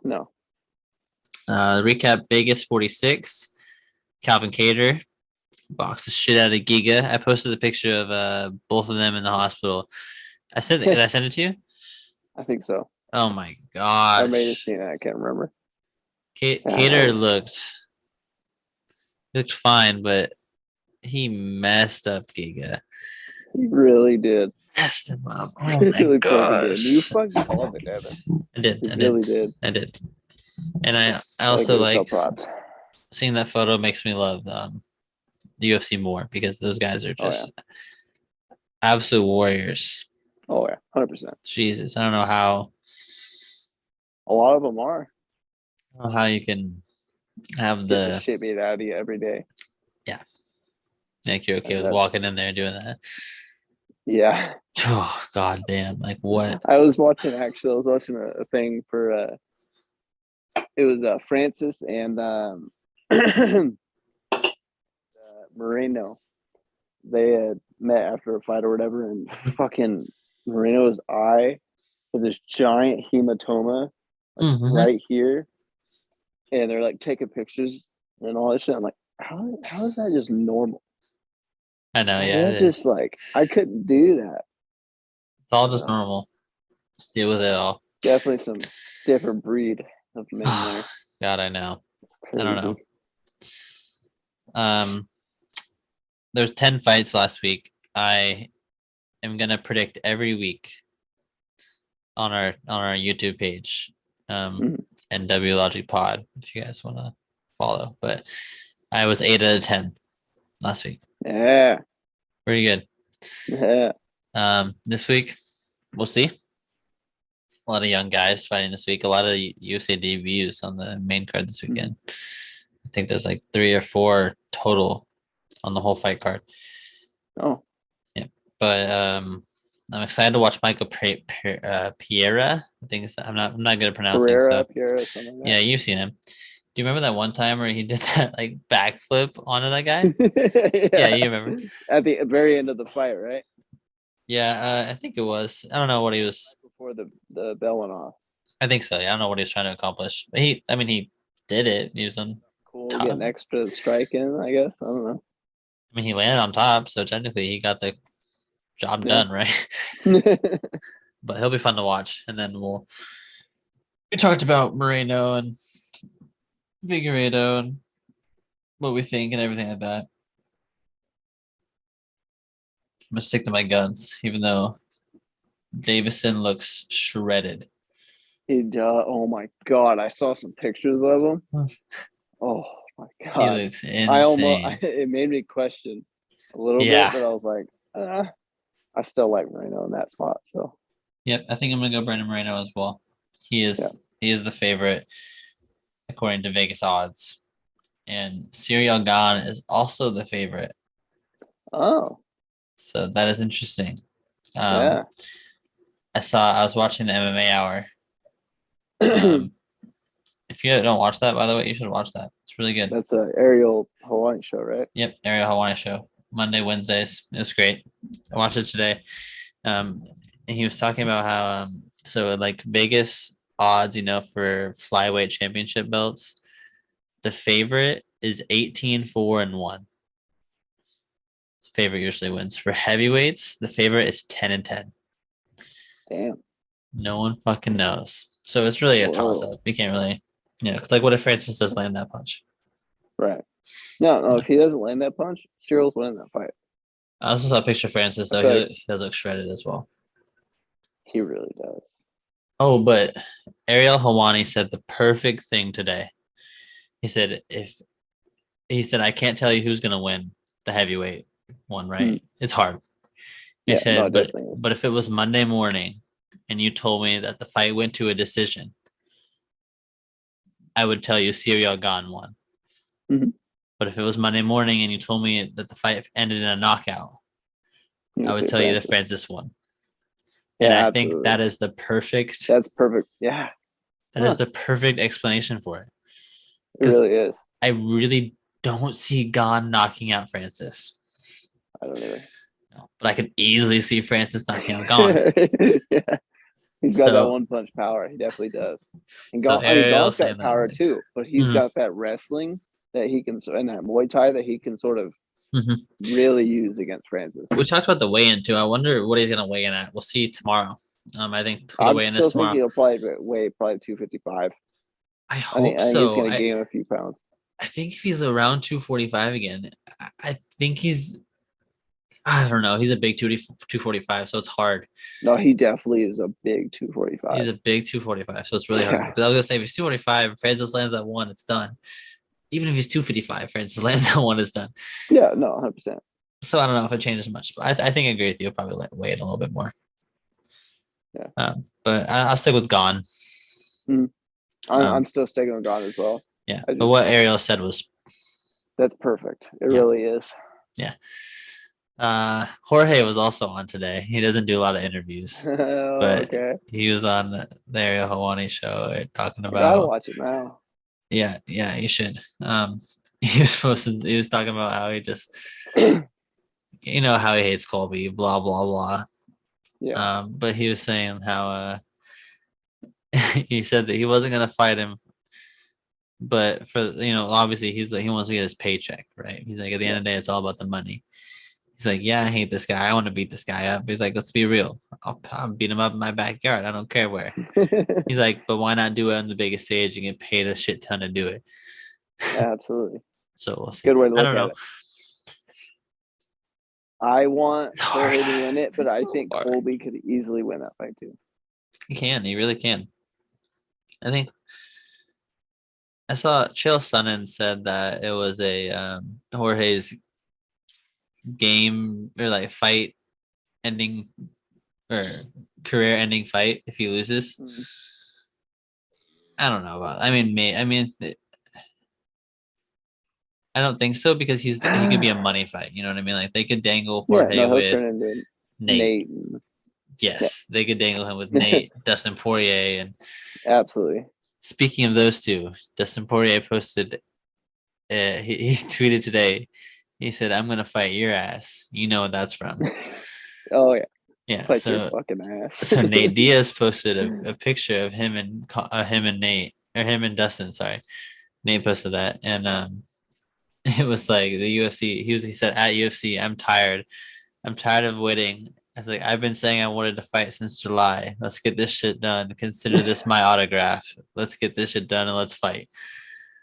No. Recap: Vegas 46. Calvin Cater boxed the shit out of Giga. I posted the picture of both of them in the hospital. Did I send it to you? I think so. Oh my I may have gosh. seen it. I can't remember. Yeah, that Cater was. looked fine, but he messed up Giga. He really did. Messed him up. Oh my Really fucking did. You gosh. fucking called it, Evan. I did. You I really did. did. I did. And I Gotta also give yourself like props. seeing that photo makes me love the UFC more because those guys are Oh yeah. just absolute warriors. Oh yeah. 100%. Jesus, I don't know how A lot of them are you can have getting the the shit beat out of you every day. yeah, like you're okay And with that's walking in there and doing that. yeah. Oh god damn, like what? I was watching actually. I was watching a thing for. It was Francis and Moreno. They had met after a fight or whatever, and fucking Moreno's eye with this giant hematoma like Mm-hmm. right here, and they're like taking pictures and all this shit. I'm like, how is that just normal? I know, Like yeah, that it just is. like I couldn't do that. It's all I don't just know. normal. Just deal with it all. Definitely some different breed of men there. God, I know. It's I don't crazy. know. Um, there's 10 fights last week. I am gonna predict every week on our YouTube page, Mhm. and W Logic Pod if you guys want to follow. But I was 8 out of 10 last week. Yeah, Pretty good. yeah. This week we'll see. A lot of young guys fighting this week. A lot of USA debuts on the main card this Mhm. weekend. I think there's like 3 or 4 total on the whole fight card. Oh, Yeah, but I'm excited to watch Michael Piera. I think I'm not good at pronouncing. Pereira, So Piera, something yeah, like you've seen him. Do you remember that one time where he did that like backflip onto that guy? that. Yeah, Yeah, you remember. at the very end of the fight, right? Yeah, I think it was. I don't know what he was. Right before the bell went off. I think so. Yeah, I don't know what he was trying to accomplish. But I mean, he did it. He was on Cool, top. getting extra strike in, I guess. I don't know. I mean, he landed on top, so technically he got the job Yeah. done, right? But he'll be fun to watch. And then we talked about Moreno and Figuiredo and what we think and everything like that. I'm gonna stick to my guns, even though Davison looks shredded. Oh my god, I saw some pictures of him. Oh my He god, looks insane. it made me question a little bit, Yeah. but I was like, I still like Moreno in that spot. So Yep. I think I'm gonna go Brandon Moreno as well. yeah. He is the favorite according to Vegas odds. And Ciryl Gane is also the favorite. Oh So that is interesting. Um, yeah. I was watching the MMA hour. If you don't watch that, by the way, you should watch that. It's really good. That's a Ariel Hawaiian show, right? Yep, Ariel Hawaii show. Monday, Wednesdays. It was great. I watched it today. And he was talking about how so like Vegas odds, for flyweight championship belts, the favorite is 18-4-1. Favorite usually wins. For heavyweights, the favorite is 10-10. Damn. No one fucking knows. So it's really a toss Whoa. up. You can't really, because like what if Francis does land that punch? Right. No, no. Yeah. If he doesn't land that punch, Cyril's winning that fight. I also saw a picture of Francis I though. feel like He does look shredded as well. he really does. Oh, but Ariel Hawani said the perfect thing today. He said I can't tell you who's gonna win the heavyweight one, Hmm. right? It's hard. He Yeah. No, said, it definitely is. but if it was Monday morning and you told me that the fight went to a decision, I would tell you Ciryl Gane won. Mm-hmm. But if it was Monday morning and you told me that the fight ended in a knockout, I You would say tell you that Francis. Francis won. And I Yeah, think absolutely. That's perfect. Yeah. that is Huh. the perfect explanation for it. It Because really is. I really don't see Gane knocking out Francis. I don't either. No, but I could easily see Francis knocking out Gane. Yeah. He's got that So one punch power. He definitely does. And so Ariel Gane's saying got power that. too, but he's Mhm, got that wrestling that he can, and that Muay Thai that he can sort of mhm. really use against Francis. We talked about the weigh-in too. I wonder what he's gonna weigh in at. We'll see tomorrow. I think the I'm weigh-in is still thinking tomorrow. he'll probably weigh probably 255. I I hope think he's so. going to gain a few pounds. I think if he's around 245 again, I think he's. I don't know. He's a big 245, so it's hard. No, he definitely is a big 245. He's a big 245, so it's really hard. Yeah. Because I was gonna say if he's 245, Francis lands that one, it's done. Even if he's 255, Francis lands that one, it's done. Yeah, no, 100%. So I don't know if it changes much, but I think I agree with you. I'll probably weigh it a little bit more. Yeah. But I'll stick with Gone. I'm still sticking with Gane as well. Yeah. But what Ariel said was that's perfect. It really is. Yeah. Jorge was also on today. He doesn't do a lot of interviews, but he was on the Ariel Hawani show talking about. I gotta watch it now. Yeah, you should. He was talking about how he just, how he hates Colby, blah blah blah. Yeah. But he was saying how he said that he wasn't gonna fight him, but for obviously he wants to get his paycheck, right? He's like, at the end of the day, it's all about the money. He's like, yeah, I hate this guy. I want to beat this guy up. He's like, let's be real. I'll beat him up in my backyard. I don't care where. He's like, but why not do it on the biggest stage and get paid a shit ton to do it? Absolutely. So we'll see. Good way to look at it. I want Jorge to win it, but I think Colby could easily win that fight too. He can. He really can. I think I saw Chael Sonnen said that it was a Jorge's game or like fight ending or career ending fight if he loses. I don't know about. I mean, I don't think so because he could be a money fight. You know what I mean? Like they could dangle Jorge with Nate. Yes, they could dangle him with Nate, Dustin Poirier, and absolutely. Speaking of those two, Dustin Poirier posted. He tweeted today. He said, "I'm gonna fight your ass." You know what that's from? Oh yeah. Yeah. Fight your fucking ass. So Nate Diaz posted a picture of him and Nate, or him and Dustin. Sorry, Nate posted that, and it was like the UFC. He said at UFC, I'm tired of waiting. I was like, I've been saying I wanted to fight since July. Let's get this shit done. Consider this my autograph. Let's get this shit done and let's fight.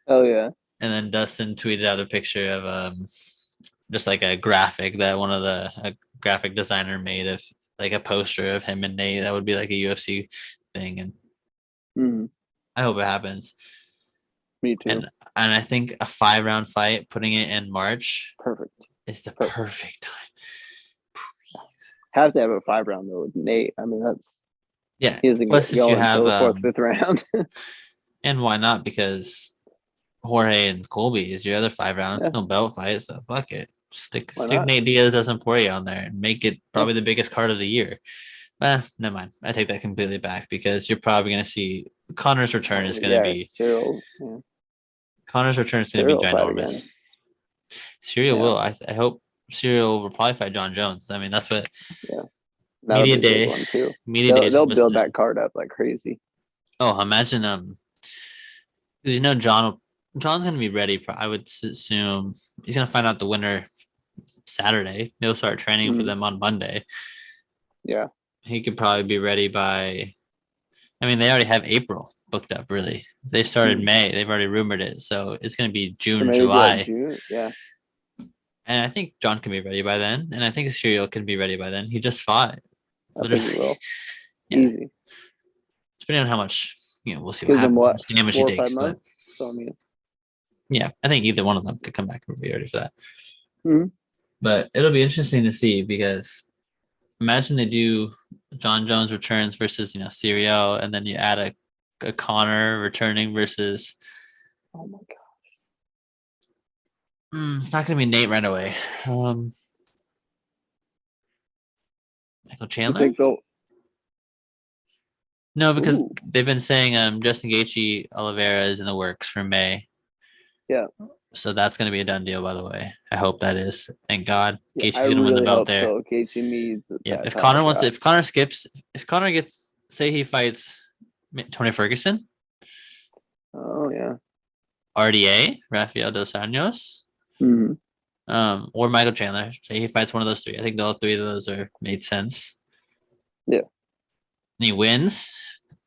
Oh yeah. And then Dustin tweeted out a picture of just like a graphic that a graphic designer made of like a poster of him and Nate. That would be like a UFC thing. And I hope it happens. Me too. And I think a 5-round fight, putting it in March, is the perfect time. Have to have a 5-round though with Nate. I mean that's Plus, if you have fourth, fifth round, and why not? Because Jorge and Colby is your other 5 rounds, no belt fight, so fuck it. Stick Nate Diaz as Poirier on there and make it probably the biggest card of the year. Never mind. I take that completely back because you're probably going to see Connor's return is going to be Ciryl. Connor's return is going to be ginormous. Ciryl will. I hope Ciryl will probably fight John Jones. I mean, that's what media day. They'll build that card up like crazy. Oh, imagine because John's going to be ready. I would assume he's going to find out the winner Saturday. He'll start training for them on Monday. Yeah, he could probably be ready by. I mean, they already have April booked up. Really, they started May. They've already rumored it, so it's going to be June, July. June, yeah. And I think John can be ready by then, and I think Ciryl can be ready by then. He just fought. Literally, will. Yeah. Easy. Depending on how much, we'll see what happens. How much damage he takes. But, yeah, I think either one of them could come back and be ready for that. But it'll be interesting to see because imagine they do John Jones returns versus Ciryl, and then you add a Connor returning versus. Oh my god. It's not going to be Nate right away. Michael Chandler? No, because they've been saying Justin Gaethje Oliveira is in the works for May. Yeah. So that's going to be a done deal, by the way. I hope that is. Thank God. Yeah, Gaethje's going to win the belt there. So. Gaethje needs. Yeah. If Connor gets say he fights Tony Ferguson, Oh yeah. RDA, Rafael dos Anjos, Hmm. or Michael Chandler. Say he fights one of those three. I think all three of those are made sense. Yeah. And he wins.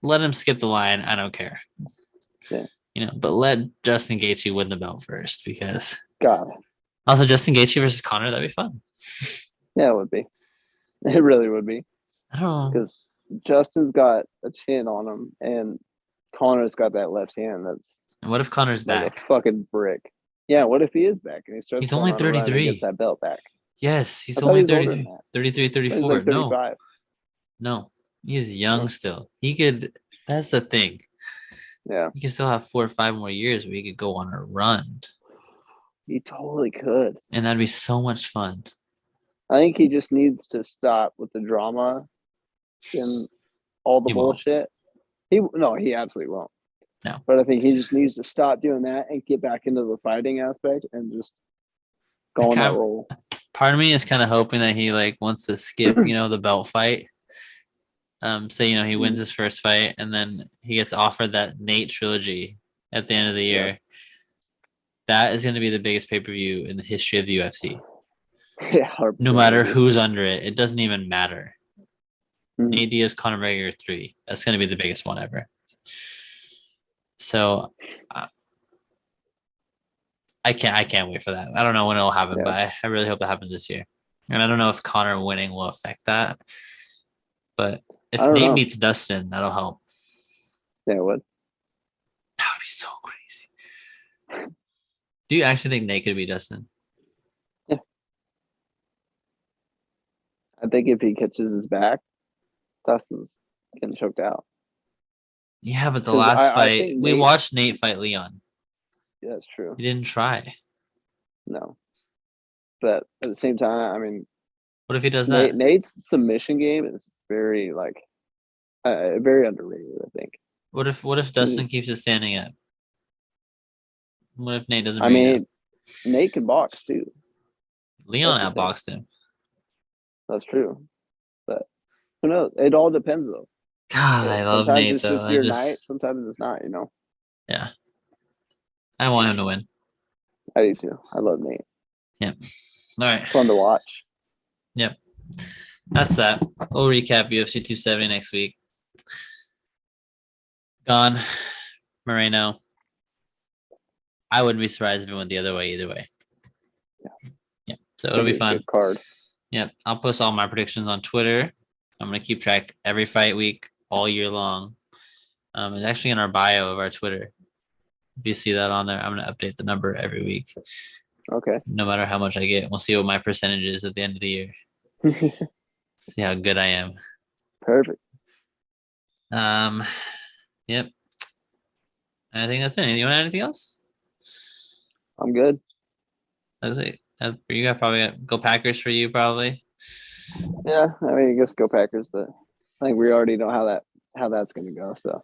Let him skip the line. I don't care. Yeah. But let Justin Gaethje win the belt first, because God. also Justin Gaethje versus Connor, that'd be fun. Yeah, it would be. It really would be. I don't know. Because Justin's got a chin on him, and Connor's got that left hand that's And what if Connor's like back? a fucking brick. Yeah, what if he is back and he starts He's going only on a run and 33. gets that belt back? Yes, he's I thought only he was older 33, than that. 33, He's 34. like No, 35. no. He is young Oh. still. He could, that's the thing. Yeah, He could still have 4 or 5 more years where he could go on a run. he totally could. And that'd be so much fun. I think he just needs to stop with the drama and all the He won't. bullshit. He absolutely won't. No. But I think he just needs to stop doing that and get back into the fighting aspect and just go on that roll. Part of me is kind of hoping that he like wants to skip, the belt fight. Say, he wins his first fight and then he gets offered that Nate trilogy at the end of the year. Yeah. That is going to be the biggest pay-per-view in the history of the UFC. Yeah, No matter who's under it, it doesn't even matter. Mhm. Nate Diaz, Conor McGregor 3. That's going to be the biggest one ever. So I can't wait for that. I don't know when it'll happen, but I really hope that happens this year. And I don't know if Conor winning will affect that. But if Nate beats Dustin, that'll help. Yeah, it would. That would be so crazy. Do you actually think Nate could beat Dustin? Yeah. I think if he catches his back, Dustin's getting choked out. Yeah, but the last fight, we watched Nate fight Leon. Yeah, that's true. He didn't try. No. But at the same time, I mean, what if he does that? Nate's submission game is very very underrated, I think. What if Dustin keeps it standing up? What if Nate doesn't? I mean, Nate can box too. Leon outboxed him. That's true, but who knows? It all depends, though. God, I love Nate. Sometimes it's just your night. Sometimes it's not. Yeah, I want him to win. I do too. I love Nate. Yep. All right. Fun to watch. Yep. That's that. We'll recap UFC 270 next week. Gane, Moreno. I wouldn't be surprised if it went the other way either way. Yeah. So it'll be fun. Good card. Yep. I'll post all my predictions on Twitter. I'm going to keep track every fight week all year long. It's actually in our bio of our Twitter. If you see that on there, I'm going to update the number every week. Okay. No matter how much I get, we'll see what my percentage is at the end of the year. See how good I am. Perfect. Yep. I think that's it. You want anything else? I'm good. That's it. You got probably go Packers for you, probably. Yeah, I mean, I guess go Packers, but I think we already know how that's going to go. So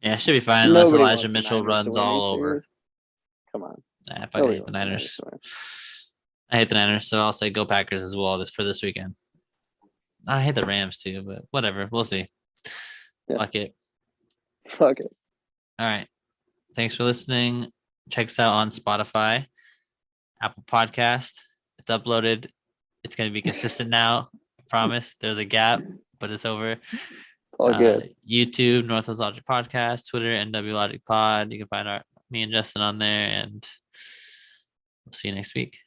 yeah, it should be fine unless Elijah Mitchell runs all over. Come on. I fucking hate the Niners. I hate the Niners, so I'll say go Packers as well for this weekend. I hate the Rams too, but whatever. We'll see. Yeah. Fuck it. Fuck it. All right. Thanks for listening. Check us out on Spotify, Apple Podcast. It's uploaded. It's going to be consistent now. I promise. There's a gap, but it's over. All good. YouTube, Northwest Logic Podcast, Twitter, NW Logic Pod. You can find me and Justin on there, and we'll see you next week.